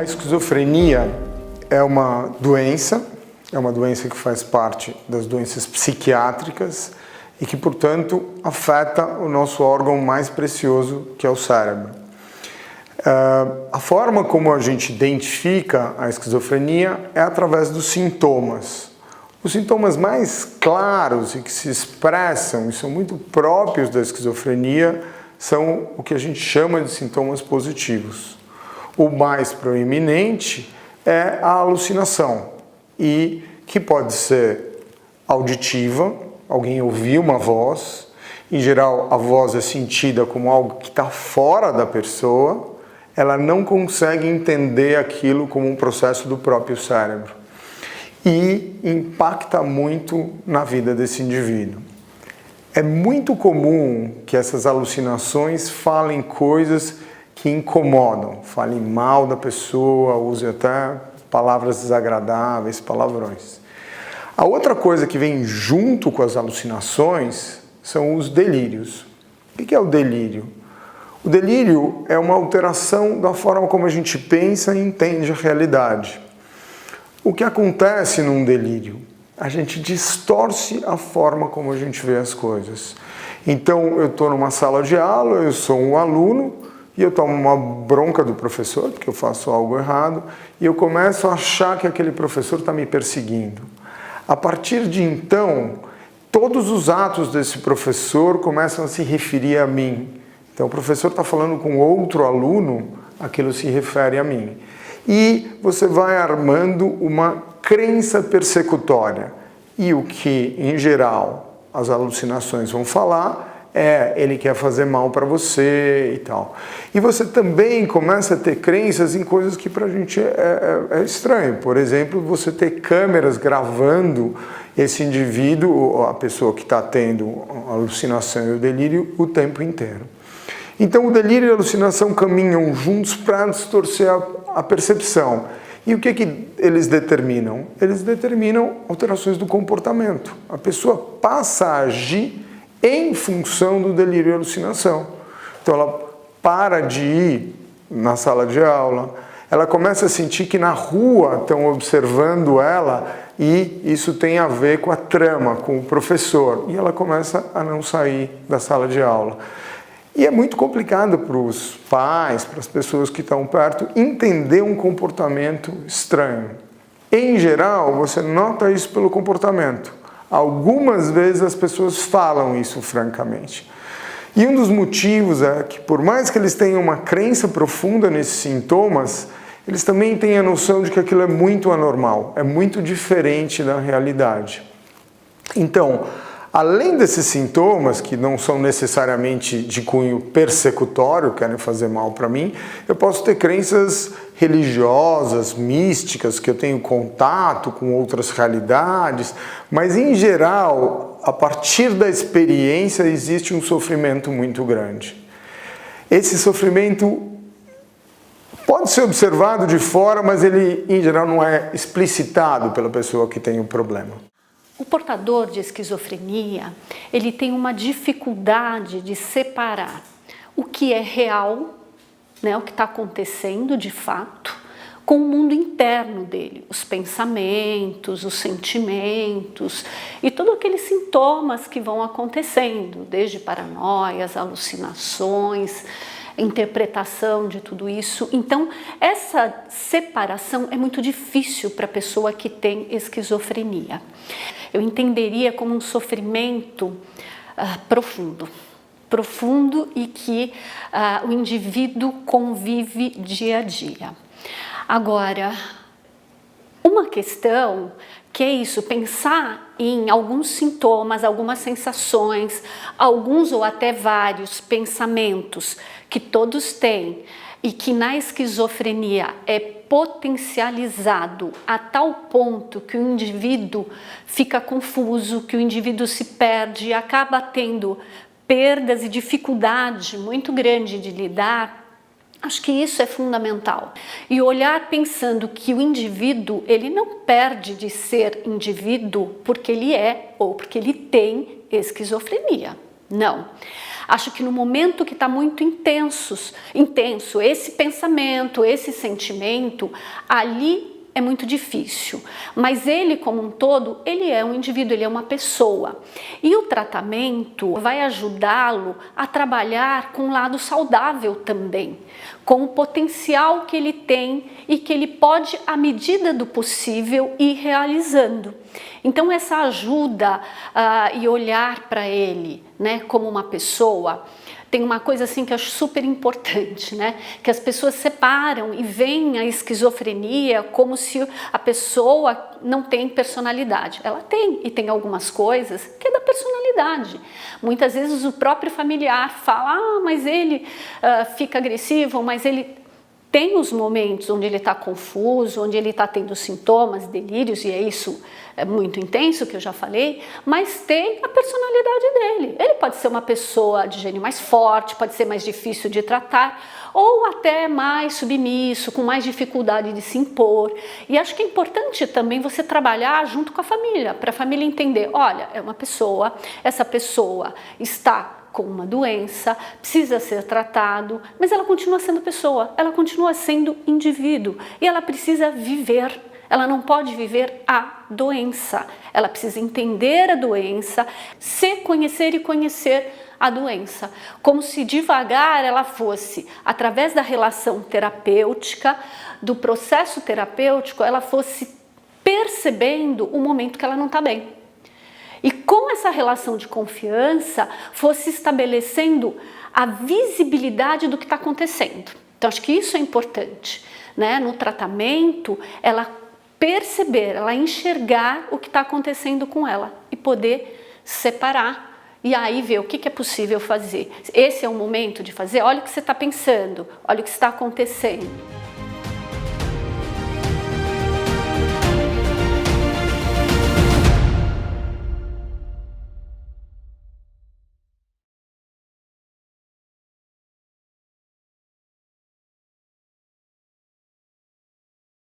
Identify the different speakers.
Speaker 1: A esquizofrenia é uma doença que faz parte das doenças psiquiátricas e que, portanto, afeta o nosso órgão mais precioso, que é o cérebro. A forma como a gente identifica a esquizofrenia é através dos sintomas. Os sintomas mais claros e que se expressam e são muito próprios da esquizofrenia são o que a gente chama de sintomas positivos. O mais proeminente é a alucinação, e que pode ser auditiva, alguém ouvir uma voz, em geral a voz é sentida como algo que está fora da pessoa, ela não consegue entender aquilo como um processo do próprio cérebro e impacta muito na vida desse indivíduo. É muito comum que essas alucinações falem coisas que incomodam, falem mal da pessoa, usem até palavras desagradáveis, palavrões. A outra coisa que vem junto com as alucinações são os delírios. O que é o delírio? O delírio é uma alteração da forma como a gente pensa e entende a realidade. O que acontece num delírio? A gente distorce a forma como a gente vê as coisas. Então, eu estou numa sala de aula, eu sou um aluno, e eu tomo uma bronca do professor, porque eu faço algo errado, e eu começo a achar que aquele professor está me perseguindo. A partir de então, todos os atos desse professor começam a se referir a mim. Então, o professor está falando com outro aluno, aquilo se refere a mim. E você vai armando uma crença persecutória. E o que, em geral, as alucinações vão falar ele quer fazer mal para você e tal. E você também começa a ter crenças em coisas que para a gente é estranho. Por exemplo, você ter câmeras gravando esse indivíduo, a pessoa que está tendo a alucinação e o delírio, o tempo inteiro. Então, o delírio e a alucinação caminham juntos para distorcer a percepção. E o que eles determinam? Eles determinam alterações do comportamento. A pessoa passa a agir em função do delírio e alucinação. Então ela para de ir na sala de aula, ela começa a sentir que na rua estão observando ela e isso tem a ver com a trama, com o professor. E ela começa a não sair da sala de aula. E é muito complicado para os pais, para as pessoas que estão perto, entender um comportamento estranho. Em geral, você nota isso pelo comportamento. Algumas vezes as pessoas falam isso francamente. E um dos motivos é que, por mais que eles tenham uma crença profunda nesses sintomas, eles também têm a noção de que aquilo é muito anormal, é muito diferente da realidade. Então, além desses sintomas, que não são necessariamente de cunho persecutório, querem fazer mal para mim, eu posso ter crenças religiosas, místicas, que eu tenho contato com outras realidades, mas em geral, a partir da experiência, existe um sofrimento muito grande. Esse sofrimento pode ser observado de fora, mas ele, em geral, não é explicitado pela pessoa que tem o problema.
Speaker 2: O portador de esquizofrenia, ele tem uma dificuldade de separar o que é real, né, o que está acontecendo de fato, com o mundo interno dele, os pensamentos, os sentimentos e todos aqueles sintomas que vão acontecendo, desde paranoias, alucinações, interpretação de tudo isso. Então, essa separação é muito difícil para a pessoa que tem esquizofrenia. Eu entenderia como um sofrimento profundo e que o indivíduo convive dia a dia. Agora, uma questão que é isso, pensar em alguns sintomas, algumas sensações, alguns ou até vários pensamentos que todos têm e que na esquizofrenia é potencializado a tal ponto que o indivíduo fica confuso, que o indivíduo se perde e acaba tendo perdas e dificuldade muito grande de lidar. Acho que isso é fundamental. E olhar pensando que o indivíduo, ele não perde de ser indivíduo porque ele é ou porque ele tem esquizofrenia. Não. Acho que no momento que está muito intenso esse pensamento, esse sentimento, ali é muito difícil, mas ele como um todo, ele é um indivíduo, ele é uma pessoa. E o tratamento vai ajudá-lo a trabalhar com um lado saudável também, com o potencial que ele tem e que ele pode, à medida do possível, ir realizando. Então essa ajuda e olhar para ele, né, como uma pessoa. Tem uma coisa assim que eu acho super importante, né? Que as pessoas separam e veem a esquizofrenia como se a pessoa não tem personalidade. Ela tem, e tem algumas coisas que é da personalidade. Muitas vezes o próprio familiar fala, mas ele fica agressivo, mas ele tem os momentos onde ele está confuso, onde ele está tendo sintomas, delírios, e é isso muito intenso, que eu já falei, mas tem a personalidade dele. Ele pode ser uma pessoa de gênio mais forte, pode ser mais difícil de tratar, ou até mais submisso, com mais dificuldade de se impor. E acho que é importante também você trabalhar junto com a família, para a família entender, olha, é uma pessoa, essa pessoa está com uma doença, precisa ser tratado, mas ela continua sendo pessoa, ela continua sendo indivíduo e ela precisa viver. Ela não pode viver a doença, ela precisa entender a doença, se conhecer e conhecer a doença, como se devagar ela fosse, através da relação terapêutica, do processo terapêutico, ela fosse percebendo o momento que ela não está bem. E com essa relação de confiança, fosse estabelecendo a visibilidade do que está acontecendo. Então, acho que isso é importante, né? No tratamento, ela perceber, ela enxergar o que está acontecendo com ela e poder separar e aí ver o que é possível fazer. Esse é o momento de fazer, olha o que você está pensando, olha o que está acontecendo.